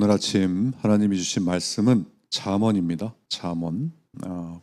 오늘 아침 하나님이 주신 말씀은 잠언입니다. 잠언.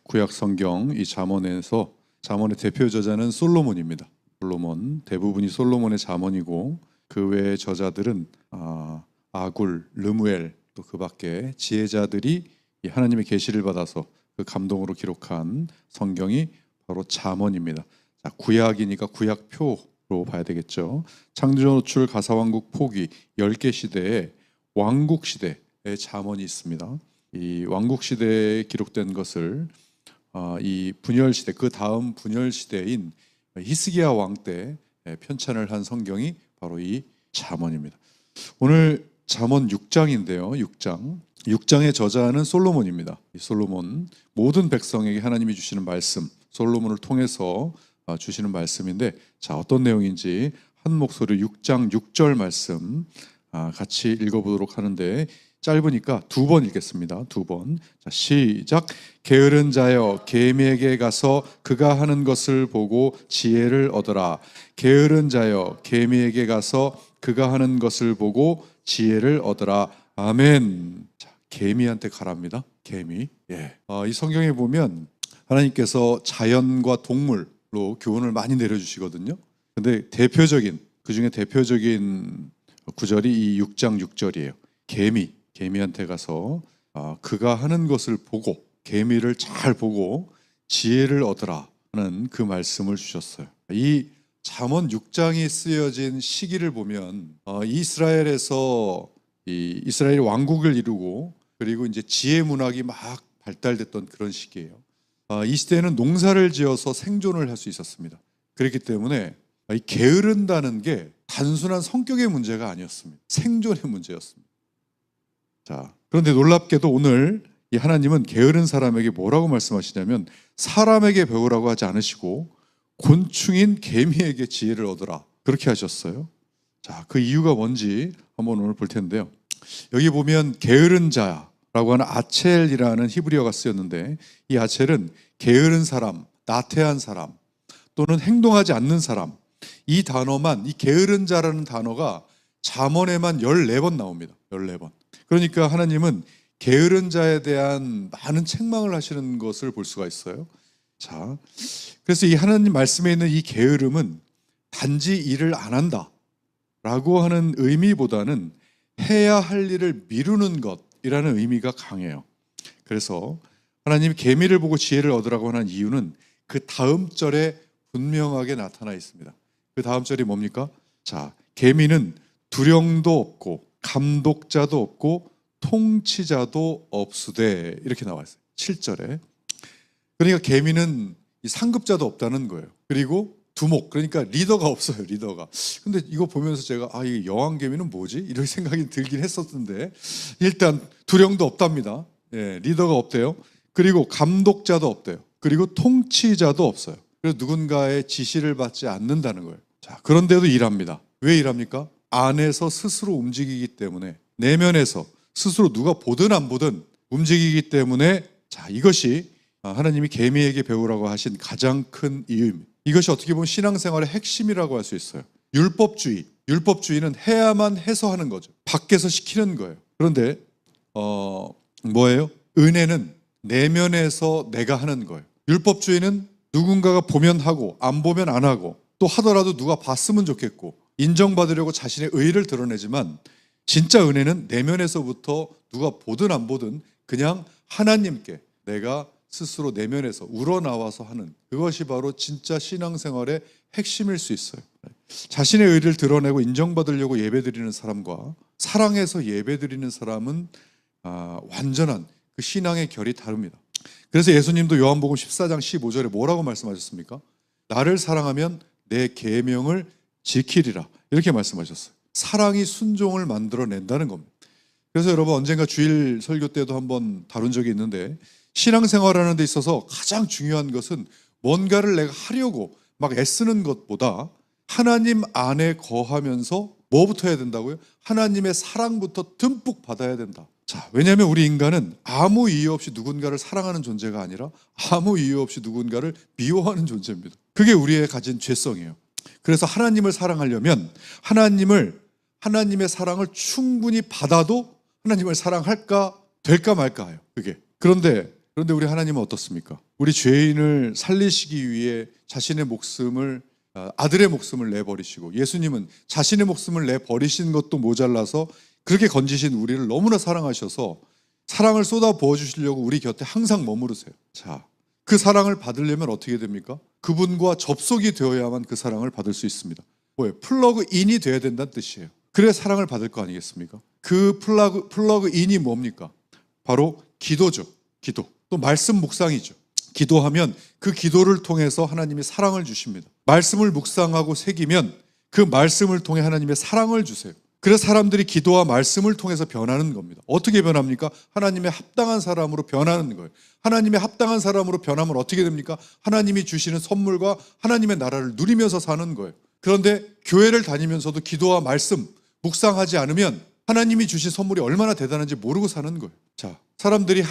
구약 성경 이 잠언에서 잠언의 대표 저자는 솔로몬입니다. 솔로몬, 대부분이 솔로몬의 잠언이고 그 외의 저자들은 아굴, 르무엘, 또 그 밖에 지혜자들이 이 하나님의 계시를 받아서 그 감동으로 기록한 성경이 바로 잠언입니다. 자, 구약이니까 구약표로 봐야 되겠죠. 창조노출, 가사왕국, 포기 10개 시대에 왕국 시대의 잠언이 있습니다. 이 왕국 시대에 기록된 것을 이 분열 시대, 그 다음 분열 시대인 히스기야 왕 때 편찬을 한 성경이 바로 이 잠언입니다. 오늘 잠언 6장인데요. 6장의 저자는 솔로몬입니다. 솔로몬, 모든 백성에게 하나님이 주시는 말씀, 솔로몬을 통해서 주시는 말씀인데, 자, 어떤 내용인지 한 목소리로 6장 6절 말씀 같이 읽어보도록 하는데, 짧으니까 2번 읽겠습니다. 2번. 자, 시작. 게으른 자여, 계미에게 가서 그가 하는 것을 보고 지혜를 얻어라. 게으른 자여, 계미에게 가서 그가 하는 것을 보고 지혜를 얻어라. 아멘. 자, 계미한테 가랍니다. 계미. 이 성경에 보면 하나님께서 자연과 동물로 교훈을 많이 내려주시거든요. 근데 그 중에 대표적인 구절이 이 6장 6절이에요. 개미한테 가서 그가 하는 것을 보고, 개미를 잘 보고 지혜를 얻으라 하는 그 말씀을 주셨어요. 이 잠언 6장이 쓰여진 시기를 보면 이스라엘에서 이스라엘 왕국을 이루고, 그리고 이제 지혜 문학이 막 발달됐던 그런 시기예요. 이 시대에는 농사를 지어서 생존을 할 수 있었습니다. 그렇기 때문에 이 게으른다는 게 단순한 성격의 문제가 아니었습니다. 생존의 문제였습니다. 자, 그런데 놀랍게도 오늘 이 하나님은 게으른 사람에게 뭐라고 말씀하시냐면, 사람에게 배우라고 하지 않으시고 곤충인 개미에게 지혜를 얻으라, 그렇게 하셨어요. 자, 그 이유가 뭔지 한번 오늘 볼 텐데요. 여기 보면 게으른 자라고 하는 아첼이라는 히브리어가 쓰였는데, 이 아첼은 게으른 사람, 나태한 사람, 또는 행동하지 않는 사람, 이 단어만, 이 게으른 자라는 단어가 잠언에만 14번 나옵니다. 14번. 그러니까 하나님은 게으른 자에 대한 많은 책망을 하시는 것을 볼 수가 있어요. 자, 그래서 이 하나님 말씀에 있는 이 게으름은 단지 일을 안 한다 라고 하는 의미보다는 해야 할 일을 미루는 것이라는 의미가 강해요. 그래서 하나님이 개미를 보고 지혜를 얻으라고 하는 이유는 그 다음 절에 분명하게 나타나 있습니다. 그 다음 절이 뭡니까? 자, 개미는 두령도 없고 감독자도 없고 통치자도 없으되, 이렇게 나와 있어요. 7절에. 그러니까 개미는 이 상급자도 없다는 거예요. 그리고 두목, 그러니까 리더가 없어요. 리더가. 근데 이거 보면서 제가 이 여왕개미는 뭐지? 이런 생각이 들긴 했었는데, 일단 두령도 없답니다. 리더가 없대요. 그리고 감독자도 없대요. 그리고 통치자도 없어요. 그래서 누군가의 지시를 받지 않는다는 거예요. 자, 그런데도 일합니다. 왜 일합니까? 안에서 스스로 움직이기 때문에, 내면에서 스스로 누가 보든 안 보든 움직이기 때문에, 자, 이것이 하나님이 개미에게 배우라고 하신 가장 큰 이유입니다. 이것이 어떻게 보면 신앙생활의 핵심이라고 할 수 있어요. 율법주의는 해야만 해서 하는 거죠. 밖에서 시키는 거예요. 그런데 뭐예요? 은혜는 내면에서 내가 하는 거예요. 율법주의는 누군가가 보면 하고 안 보면 안 하고, 또 하더라도 누가 봤으면 좋겠고 인정받으려고 자신의 의의를 드러내지만, 진짜 은혜는 내면에서부터 누가 보든 안 보든 그냥 하나님께 내가 스스로 내면에서 우러나와서 하는, 그것이 바로 진짜 신앙생활의 핵심일 수 있어요. 자신의 의의를 드러내고 인정받으려고 예배드리는 사람과 사랑해서 예배드리는 사람은 완전한 그 신앙의 결이 다릅니다. 그래서 예수님도 요한복음 14장 15절에 뭐라고 말씀하셨습니까? 나를 사랑하면 내 계명을 지키리라, 이렇게 말씀하셨어요. 사랑이 순종을 만들어낸다는 겁니다. 그래서 여러분, 언젠가 주일 설교 때도 한번 다룬 적이 있는데, 신앙생활하는 데 있어서 가장 중요한 것은 뭔가를 내가 하려고 막 애쓰는 것보다 하나님 안에 거하면서 뭐부터 해야 된다고요? 하나님의 사랑부터 듬뿍 받아야 된다. 자, 왜냐하면 우리 인간은 아무 이유 없이 누군가를 사랑하는 존재가 아니라 아무 이유 없이 누군가를 미워하는 존재입니다. 그게 우리의 가진 죄성이에요. 그래서 하나님을 사랑하려면 하나님의 사랑을 충분히 받아도 하나님을 사랑할까? 될까 말까요? 그게. 그런데 우리 하나님은 어떻습니까? 우리 죄인을 살리시기 위해 자신의 목숨을, 아들의 목숨을 내버리시고, 예수님은 자신의 목숨을 내버리신 것도 모자라서 그렇게 건지신 우리를 너무나 사랑하셔서 사랑을 쏟아 부어주시려고 우리 곁에 항상 머무르세요. 자, 그 사랑을 받으려면 어떻게 됩니까? 그분과 접속이 되어야만 그 사랑을 받을 수 있습니다. 뭐예요? 플러그인이 돼야 된다는 뜻이에요. 그래 사랑을 받을 거 아니겠습니까? 그 플러그인이 뭡니까? 바로 기도죠. 기도. 또 말씀 묵상이죠. 기도하면 그 기도를 통해서 하나님이 사랑을 주십니다. 말씀을 묵상하고 새기면 그 말씀을 통해 하나님의 사랑을 주세요. 그래서 사람들이 기도와 말씀을 통해서 변하는 겁니다. 어떻게 변합니까? 하나님의 합당한 사람으로 변하는 거예요. 하나님의 합당한 사람으로 변하면 어떻게 됩니까? 하나님이 주시는 선물과 하나님의 나라를 누리면서 사는 거예요. 그런데 교회를 다니면서도 기도와 말씀 묵상하지 않으면 하나님이 주신 선물이 얼마나 대단한지 모르고 사는 거예요. 자, 사람들이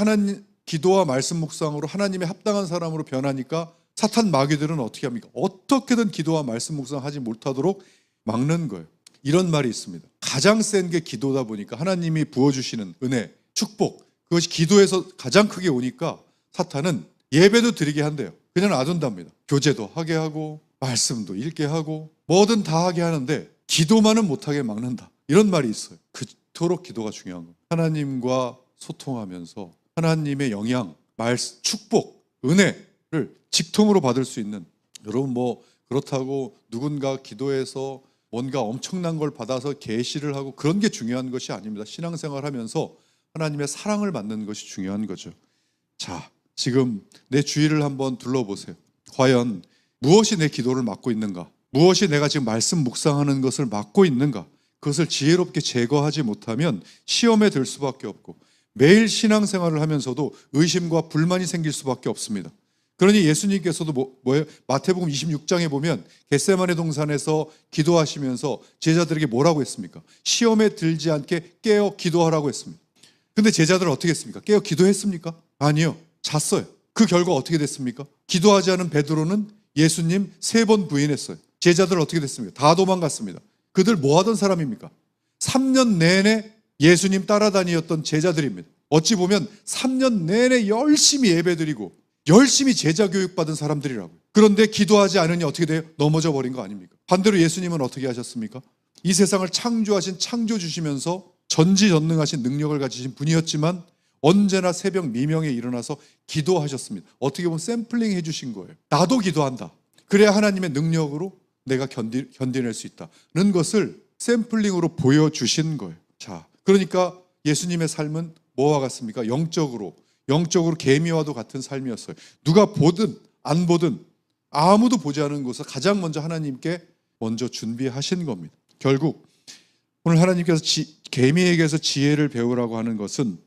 기도와 말씀 묵상으로 하나님의 합당한 사람으로 변하니까 사탄 마귀들은 어떻게 합니까? 어떻게든 기도와 말씀 묵상하지 못하도록 막는 거예요. 이런 말이 있습니다. 가장 센 게 기도다 보니까 하나님이 부어주시는 은혜, 축복, 그것이 기도에서 가장 크게 오니까 사탄은 예배도 드리게 한대요. 그냥 놔둔답니다. 교제도 하게 하고 말씀도 읽게 하고 뭐든 다 하게 하는데 기도만은 못하게 막는다. 이런 말이 있어요. 그토록 기도가 중요한 거예요. 하나님과 소통하면서 하나님의 영향, 말씀, 축복, 은혜를 직통으로 받을 수 있는, 여러분 뭐 그렇다고 누군가 기도해서 뭔가 엄청난 걸 받아서 계시를 하고 그런 게 중요한 것이 아닙니다. 신앙생활 하면서 하나님의 사랑을 받는 것이 중요한 거죠. 자, 지금 내 주위를 한번 둘러보세요. 과연 무엇이 내 기도를 막고 있는가? 무엇이 내가 지금 말씀 묵상하는 것을 막고 있는가? 그것을 지혜롭게 제거하지 못하면 시험에 들 수밖에 없고 매일 신앙생활을 하면서도 의심과 불만이 생길 수밖에 없습니다. 그러니 예수님께서도 뭐예요? 마태복음 26장에 보면 겟세마네 동산에서 기도하시면서 제자들에게 뭐라고 했습니까? 시험에 들지 않게 깨어 기도하라고 했습니다. 근데 제자들은 어떻게 했습니까? 깨어 기도했습니까? 아니요. 잤어요. 그 결과 어떻게 됐습니까? 기도하지 않은 베드로는 예수님 3번 부인했어요. 제자들은 어떻게 됐습니까? 다 도망갔습니다. 그들 뭐 하던 사람입니까? 3년 내내 예수님 따라다니었던 제자들입니다. 어찌 보면 3년 내내 열심히 예배드리고 열심히 제자 교육받은 사람들이라고요. 그런데 기도하지 않으니 어떻게 돼요? 넘어져 버린 거 아닙니까? 반대로 예수님은 어떻게 하셨습니까? 이 세상을 창조하신 창조주시면서 전지전능하신 능력을 가지신 분이었지만 언제나 새벽 미명에 일어나서 기도하셨습니다. 어떻게 보면 샘플링 해주신 거예요. 나도 기도한다. 그래야 하나님의 능력으로 내가 견뎌낼 수 있다는 것을 샘플링으로 보여주신 거예요. 자, 그러니까 예수님의 삶은 뭐와 같습니까? 영적으로 개미와도 같은 삶이었어요. 누가 보든 안 보든 아무도 보지 않은 곳을 가장 먼저 하나님께 먼저 준비하신 겁니다. 결국 오늘 하나님께서 개미에게서 지혜를 배우라고 하는 것은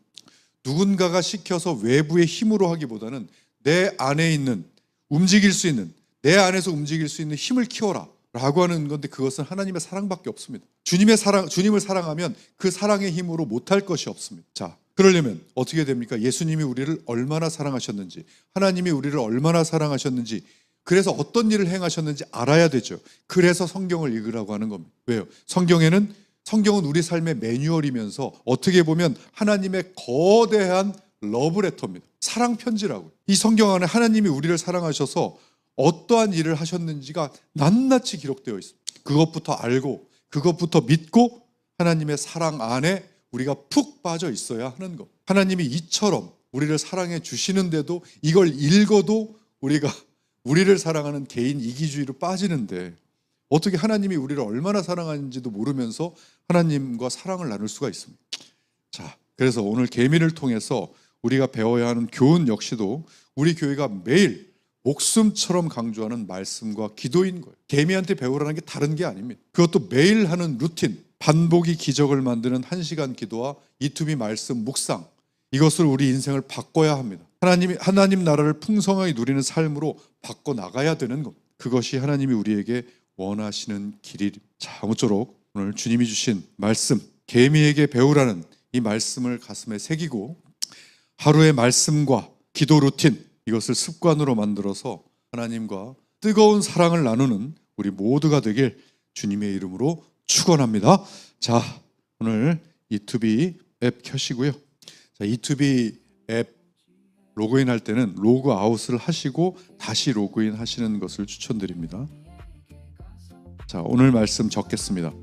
누군가가 시켜서 외부의 힘으로 하기보다는 내 안에 있는 움직일 수 있는, 내 안에서 움직일 수 있는 힘을 키워라 라고 하는 건데, 그것은 하나님의 사랑밖에 없습니다. 주님을 사랑하면 그 사랑의 힘으로 못할 것이 없습니다. 자, 그러려면 어떻게 됩니까? 예수님이 우리를 얼마나 사랑하셨는지, 하나님이 우리를 얼마나 사랑하셨는지, 그래서 어떤 일을 행하셨는지 알아야 되죠. 그래서 성경을 읽으라고 하는 겁니다. 왜요? 성경은 우리 삶의 매뉴얼이면서 어떻게 보면 하나님의 거대한 러브레터입니다. 사랑 편지라고요. 이 성경 안에 하나님이 우리를 사랑하셔서 어떠한 일을 하셨는지가 낱낱이 기록되어 있습니다. 그것부터 알고 그것부터 믿고 하나님의 사랑 안에 우리가 푹 빠져 있어야 하는 것. 하나님이 이처럼 우리를 사랑해 주시는데도 이걸 읽어도 우리가 우리를 사랑하는 개인 이기주의로 빠지는데, 어떻게 하나님이 우리를 얼마나 사랑하는지도 모르면서 하나님과 사랑을 나눌 수가 있습니다. 자, 그래서 오늘 계미를 통해서 우리가 배워야 하는 교훈 역시도 우리 교회가 매일 목숨처럼 강조하는 말씀과 기도인 거예요. 계미한테 배우라는 게 다른 게 아닙니다. 그것도 매일 하는 루틴, 반복이 기적을 만드는 1시간 기도와 E2B 말씀 묵상, 이것을 우리 인생을 바꿔야 합니다. 하나님 나라를 풍성하게 누리는 삶으로 바꿔 나가야 되는 것. 그것이 하나님이 우리에게 원하시는 길입니다. 자, 아무쪼록 오늘 주님이 주신 말씀, 계미에게 배우라는 이 말씀을 가슴에 새기고 하루의 말씀과 기도 루틴, 이것을 습관으로 만들어서 하나님과 뜨거운 사랑을 나누는 우리 모두가 되길 주님의 이름으로 축원합니다. 자, 오늘 E2B 앱 켜시고요. 자, E2B 앱 로그인 할 때는 로그 아웃을 하시고 다시 로그인 하시는 것을 추천드립니다. 자, 오늘 말씀 적겠습니다.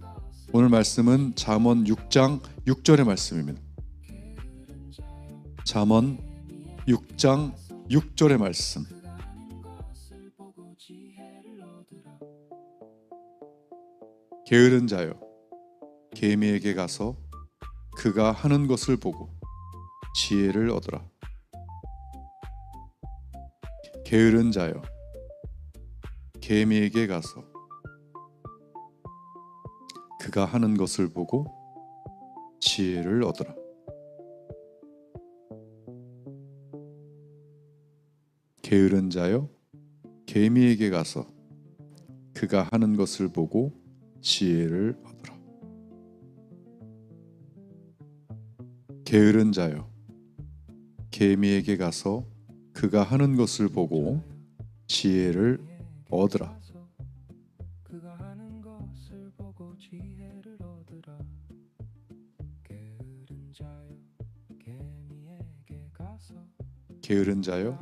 오늘 말씀은 잠언 6장 6절의 말씀입니다. 잠언 6장 6절의 말씀. 게으른 자여, 계미에게 가서 그가 하는 것을 보고 지혜를 얻으라. 게으른 자여, 계미에게 가서 그가 하는 것을 보고 지혜를 얻으라. 게으른 자여, 계미에게 가서 그가 하는 것을 보고 지혜를 얻으라. 게으른 자여, 계미에게 가서 그가 하는 것을 보고 지혜를 얻으라. 게으른 자여,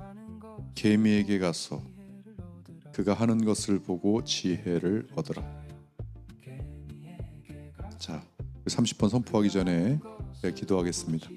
계미에게 가서 그가 하는 것을 보고 지혜를 얻으라. 자, 30번 선포하기 전에 기도하겠습니다.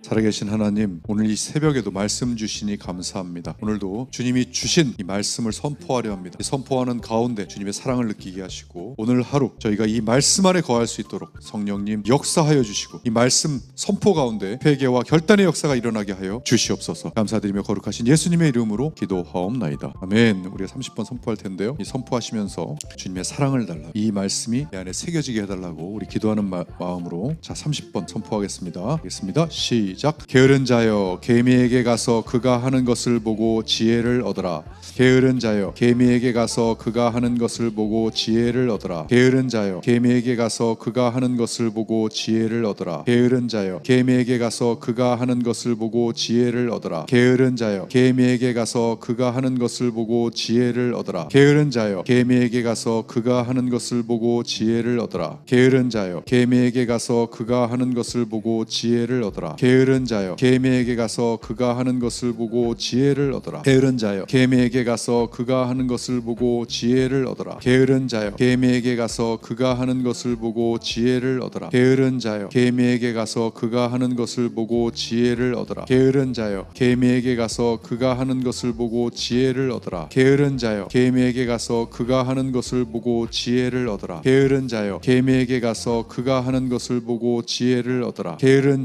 살아계신 하나님, 오늘 이 새벽에도 말씀 주시니 감사합니다. 오늘도 주님이 주신 이 말씀을 선포하려 합니다. 이 선포하는 가운데 주님의 사랑을 느끼게 하시고 오늘 하루 저희가 이 말씀 안에 거할 수 있도록 성령님 역사하여 주시고 이 말씀 선포 가운데 회개와 결단의 역사가 일어나게 하여 주시옵소서. 감사드리며 거룩하신 예수님의 이름으로 기도하옵나이다. 아멘. 우리가 30번 선포할 텐데요, 이 선포하시면서 주님의 사랑을 달라, 이 말씀이 내 안에 새겨지게 해달라고 우리 기도하는 마음으로 자 30번 선포하겠습니다. 알겠습니다. 시작. 게으른 자여, 계미에게 가서 그가 하는 것을 보고 지혜를 얻으라. 게으른 자여, 계미에게 가서 그가 하는 것을 보고 지혜를 얻으라. 게으른 자여, 계미에게 가서 그가 하는 것을 보고 지혜를 얻으라. 게으른 자여, 계미에게 가서 그가 하는 것을 보고 지혜를 얻으라. 게으른 자여, 계미에게 가서 그가 하는 것을 보고 지혜를 얻으라. 게으른 자여, 계미에게 가서 그가 하는 것을 보고 지혜를 얻으라. 게으른 자여, 계미에게 가서 그가 하는 것을 보고 지혜를 얻으라. 게으른 자여, 계미에게 가서 그가 하는 것을 보고 지혜를 얻으라. 게으른 자여, 계미에게 가서 그가 하는 것을 보고 지혜를 얻으라. 게으른 자여, 계미에게 가서 그가 하는 것을 보고 지혜를 얻으라. 게으른 자여, 계미에게 가서 그가 하는 것을 보고 지혜를 얻으라. 게으른 자여, 계미에게 가서 그가 하는 것을 보고 지혜를 얻으라. 게으른 자여, 계미에게 가서 그가 하는 것을 보고 지혜를 얻으라. 게으른 자여, 계미에게 가서 그가 하는 것을 보고 지혜를 얻으라. 게으른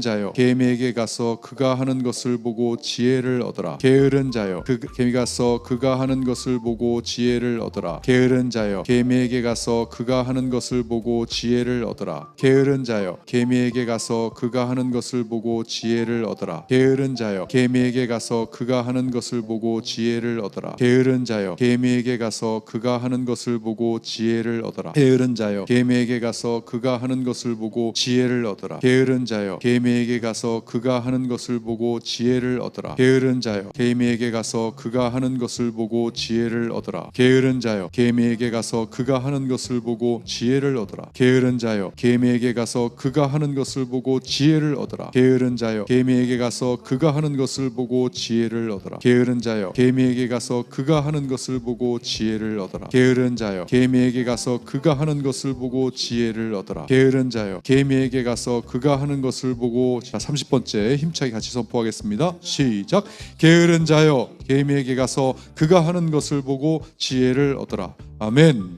자여, 계미에게 가서 그가 하는 것을 보고 지혜를 얻으라. 게으른 자여, 계미 가서 그가 하는 것을 보고 지혜를 얻으라. 게으른 자여, 계미에게 가서 그가 하는 것을 보고 지혜를 얻으라. 게으른 자여, 계미에게 가서 그가 하는 것을 보고 지혜를 얻으라. 게으른 자여, 계미에게 가서 그가 하는 것을 보고 지혜를 얻으라. 게으른 자여, 계미에게 가서 그가 하는 것을 보고 지혜를 얻으라. 게으른 자여, 계미에게 가서 그가 하는 것을 보고 지혜를 얻으라. 게으른 자여, 계미에게 가서 그가 하는 것을 보고 지혜를 얻으라. 게으른 자여, 계미에게 가서 그가 하는 것을 보고 지혜를 얻으라. 게으른 자여, 계미에게 가서 그가 하는 것을 보고 지혜를 얻으라. 게으른 자여, 계미에게 가서 그가 하는 것을 보고 지혜를 얻으라. 게으른 자여, 계미에게 가서 그가 하는 것을 보고 지혜를 얻으라. 게으른 자여, 계미에게 가서 그가 하는 것을 보고 지혜를 얻으라. 게으른 자여, 계미에게 가서 그가 하는 것을 보고 지혜를 얻으라. 게으른 자여, 계미에게 가서 그가 하는 것을 보고, 자 30번째 힘차게 같이 선포하겠습니다. 시작. 게으른 자여, 계미에게 가서 그가 하는 것을 보고 지혜를 얻으라. 아멘.